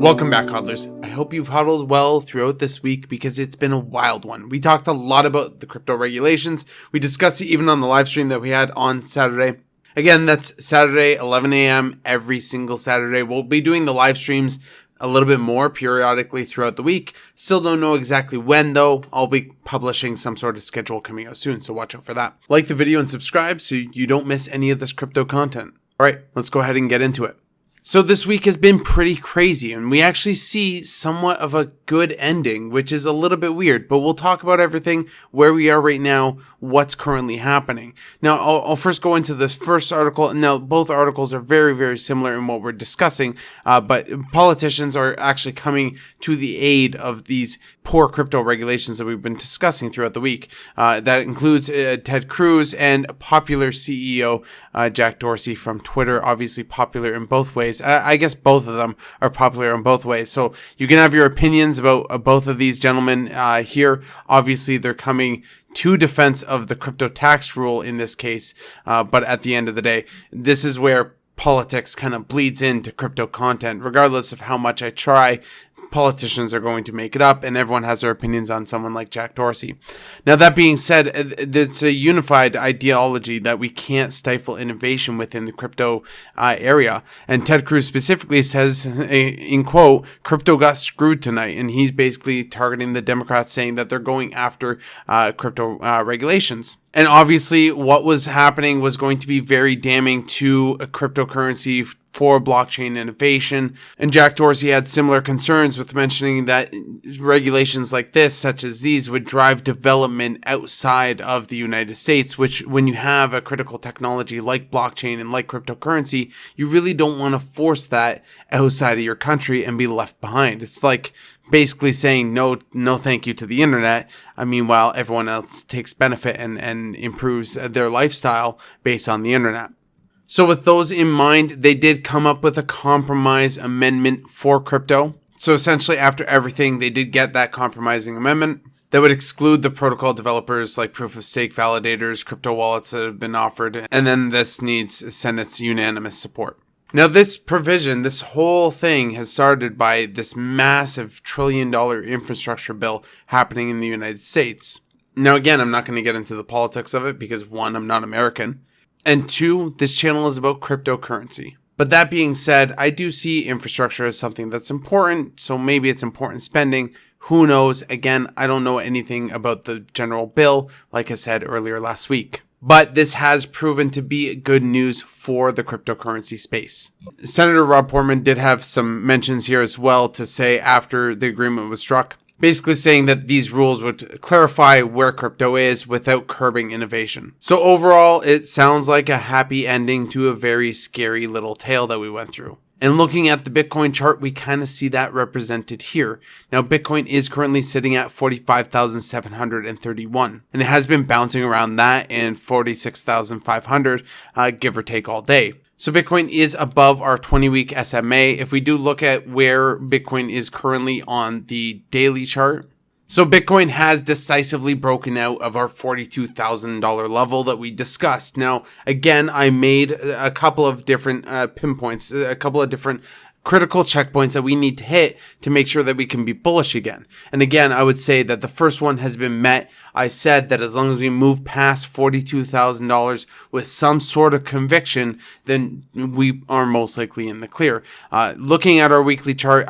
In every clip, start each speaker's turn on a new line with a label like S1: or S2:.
S1: Welcome back, hodlers. I hope you've hodled well throughout this week because it's been a wild one. We talked a lot about the crypto regulations. We discussed it even on the live stream that we had on Saturday. Again, that's Saturday, 11 a.m. every single Saturday. We'll be doing the live streams a little bit more periodically throughout the week. Still don't know exactly when though. I'll be publishing some sort of schedule coming out soon, so watch out for that. Like the video and subscribe so you don't miss any of this crypto content. All right, let's go ahead and get into it. So this week has been pretty crazy, and we actually see somewhat of a good ending, which is a little bit weird, but we'll talk about everything, where we are right now, what's currently happening. Now, I'll first go into the first article. Now, both articles are very, very similar in what we're discussing, but politicians are actually coming to the aid of these poor crypto regulations that we've been discussing throughout the week. That includes Ted Cruz and popular CEO Jack Dorsey from Twitter, obviously popular in both ways. I guess both of them are popular in both ways. So you can have your opinions about both of these gentlemen here. Obviously, they're coming to defense of the crypto tax rule in this case. But at the end of the day, this is where politics kind of bleeds into crypto content. Regardless of how much I try, politicians are going to make it up, and everyone has their opinions on someone like Jack Dorsey. Now, that being said, it's a unified ideology that we can't stifle innovation within the crypto area. And Ted Cruz specifically says, in quote, "Crypto got screwed tonight," and he's basically targeting the Democrats, saying that they're going after crypto regulations. And obviously, what was happening was going to be very damning to a cryptocurrency for blockchain innovation. And Jack Dorsey had similar concerns with mentioning that regulations like this, such as these, would drive development outside of the United States, which when you have a critical technology like blockchain and like cryptocurrency, you really don't want to force that outside of your country and be left behind. It's like basically saying no thank you to the internet. Meanwhile, everyone else takes benefit and improves their lifestyle based on the internet. So with those in mind, they did come up with a compromise amendment for crypto. So essentially, after everything, they did get that compromising amendment that would exclude the protocol developers like proof of stake validators, crypto wallets that have been offered, and then this needs Senate's unanimous support. Now, this provision, this whole thing has started by this massive $1 trillion infrastructure bill happening in the United States. Now, again, I'm not going to get into the politics of it because, one, I'm not American. And two, this channel is about cryptocurrency. But that being said, I do see infrastructure as something that's important, so maybe it's important spending. Who knows? Again, I don't know anything about the general bill, like I said earlier last week. But this has proven to be good news for the cryptocurrency space. Senator Rob Portman did have some mentions here as well to say after the agreement was struck, basically saying that these rules would clarify where crypto is without curbing innovation. So overall, it sounds like a happy ending to a very scary little tale that we went through. And looking at the Bitcoin chart, we kind of see that represented here. Now, Bitcoin is currently sitting at 45,731, and it has been bouncing around that and 46,500, give or take all day. So Bitcoin is above our 20-week SMA. If we do look at where Bitcoin is currently on the daily chart, so Bitcoin has decisively broken out of our $42,000 level that we discussed. Now, again, I made a couple of different pinpoints, a couple of different critical checkpoints that we need to hit to make sure that we can be bullish again. And again, I would say that the first one has been met. I said that as long as we move past $42,000 with some sort of conviction, then we are most likely in the clear. Looking at our weekly chart,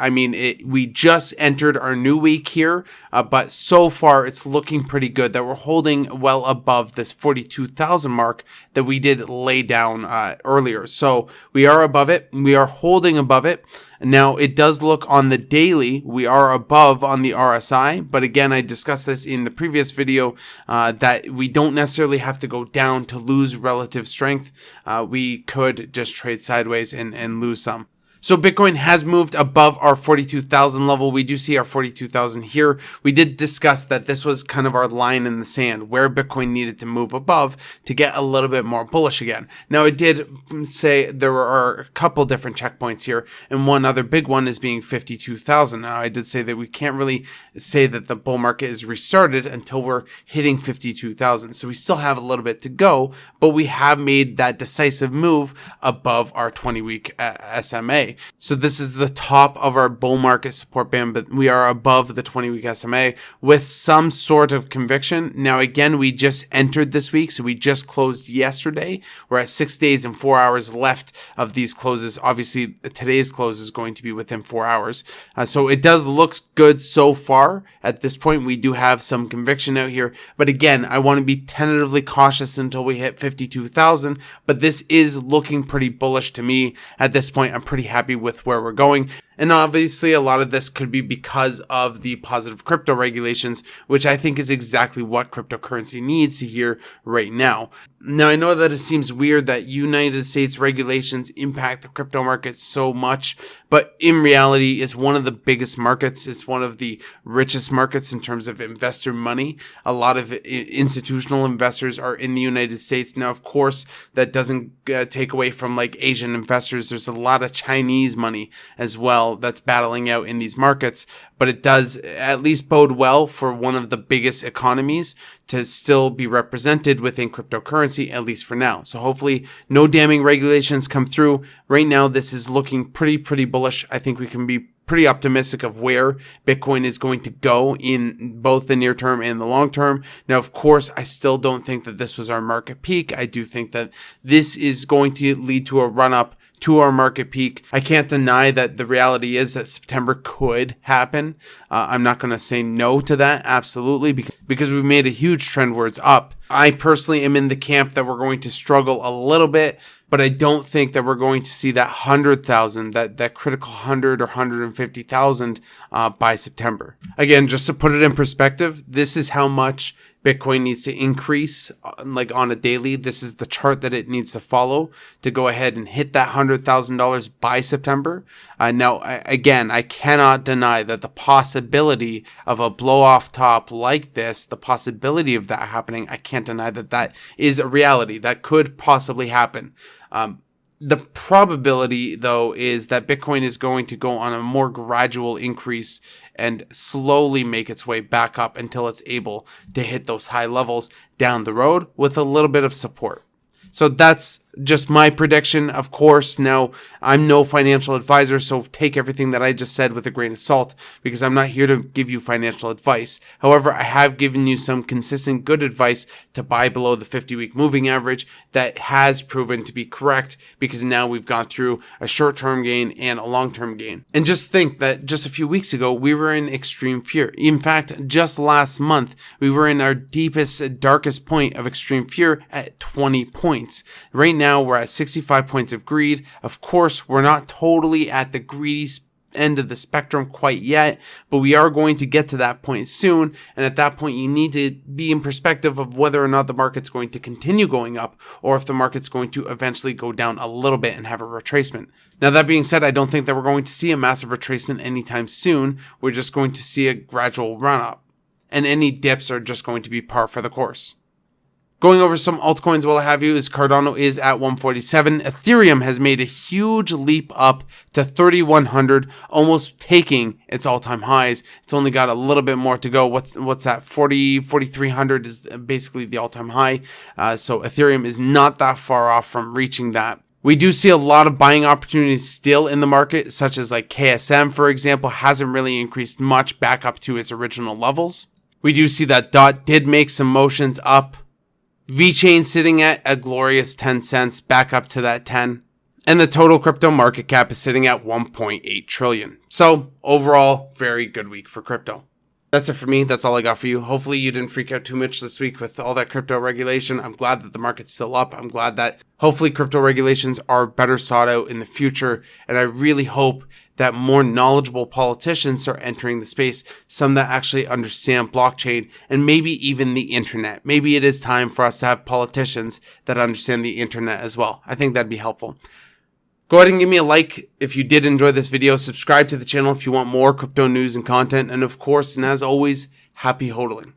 S1: we just entered our new week here, but so far it's looking pretty good that we're holding well above this 42,000 mark that we did lay down earlier. So we are above it. We are holding above it. Now, it does look on the daily, we are above on the RSI, but again, I discussed this in the previous video, that we don't necessarily have to go down to lose relative strength. We could just trade sideways and lose some. So Bitcoin has moved above our 42,000 level. We do see our 42,000 here. We did discuss that this was kind of our line in the sand where Bitcoin needed to move above to get a little bit more bullish again. Now, it did say there are a couple different checkpoints here, and one other big one is being 52,000. Now, I did say that we can't really say that the bull market is restarted until we're hitting 52,000. So we still have a little bit to go, but we have made that decisive move above our 20-week SMA. So this is the top of our bull market support band, but we are above the 20-week SMA with some sort of conviction. Now, again, we just entered this week, so we just closed yesterday. We're at 6 days and 4 hours left of these closes. Obviously, today's close is going to be within 4 hours. So it does look good so far. At this point, we do have some conviction out here. But again, I want to be tentatively cautious until we hit 52,000. But this is looking pretty bullish to me. At this point, I'm pretty happy with where we're going. And obviously, a lot of this could be because of the positive crypto regulations, which I think is exactly what cryptocurrency needs to hear right now. Now, I know that it seems weird that United States regulations impact the crypto market so much, but in reality, it's one of the biggest markets. It's one of the richest markets in terms of investor money. A lot of institutional investors are in the United States. Now, of course, that doesn't take away from like Asian investors. There's a lot of Chinese money as well that's battling out in these markets, but it does at least bode well for one of the biggest economies to still be represented within cryptocurrency, at least for now. So hopefully no damning regulations come through. Right now, this is looking pretty bullish. I think we can be pretty optimistic of where Bitcoin is going to go in both the near term and the long term. Now, of course, I still don't think that this was our market peak. I do think that this is going to lead to a run up to our market peak. I can't deny that the reality is that September could happen. I'm not going to say no to that, absolutely, because we made a huge trendwards up. I personally am in the camp that we're going to struggle a little bit, but I don't think that we're going to see that 100,000, that critical 100 or 150,000 by September. Again, just to put it in perspective, this is how much Bitcoin needs to increase like on a daily. This is the chart that it needs to follow to go ahead and hit that $100,000 by September. Now, again, I cannot deny that the possibility of a blow off top like this, the possibility of that happening, I can't deny that that is a reality that could possibly happen. The probability, though, is that Bitcoin is going to go on a more gradual increase and slowly make its way back up until it's able to hit those high levels down the road with a little bit of support. So that's just my prediction. Of course, now I'm no financial advisor, so take everything that I just said with a grain of salt because I'm not here to give you financial advice. However, I have given you some consistent good advice to buy below the 50-week moving average that has proven to be correct because now we've gone through a short-term gain and a long-term gain. And just think that just a few weeks ago, we were in extreme fear. In fact, just last month, we were in our deepest, darkest point of extreme fear at 20 points. Right now, we're at 65 points of greed. Of course, we're not totally at the greedy end of the spectrum quite yet, but we are going to get to that point soon. And at that point, you need to be in perspective of whether or not the market's going to continue going up or if the market's going to eventually go down a little bit and have a retracement. Now, that being said, I don't think that we're going to see a massive retracement anytime soon. We're just going to see a gradual run up, and any dips are just going to be par for the course. Going over some altcoins while I have you is Cardano is at 147. Ethereum has made a huge leap up to 3,100, almost taking its all-time highs. It's only got a little bit more to go. What's that? 4,300 is basically the all-time high. So Ethereum is not that far off from reaching that. We do see a lot of buying opportunities still in the market, such as like KSM, for example, hasn't really increased much back up to its original levels. We do see that DOT did make some motions up. VeChain sitting at a glorious 10 cents, back up to that 10. And the total crypto market cap is sitting at 1.8 trillion. So overall, very good week for crypto. That's it for me. That's all I got for you. Hopefully you didn't freak out too much this week with all that crypto regulation. I'm glad that the market's still up. I'm glad that hopefully crypto regulations are better sought out in the future. And I really hope that more knowledgeable politicians are entering the space, some that actually understand blockchain and maybe even the internet. Maybe it is time for us to have politicians that understand the internet as well. I think that'd be helpful. Go ahead and give me a like if you did enjoy this video. Subscribe to the channel if you want more crypto news and content. And of course, and as always, happy hodling.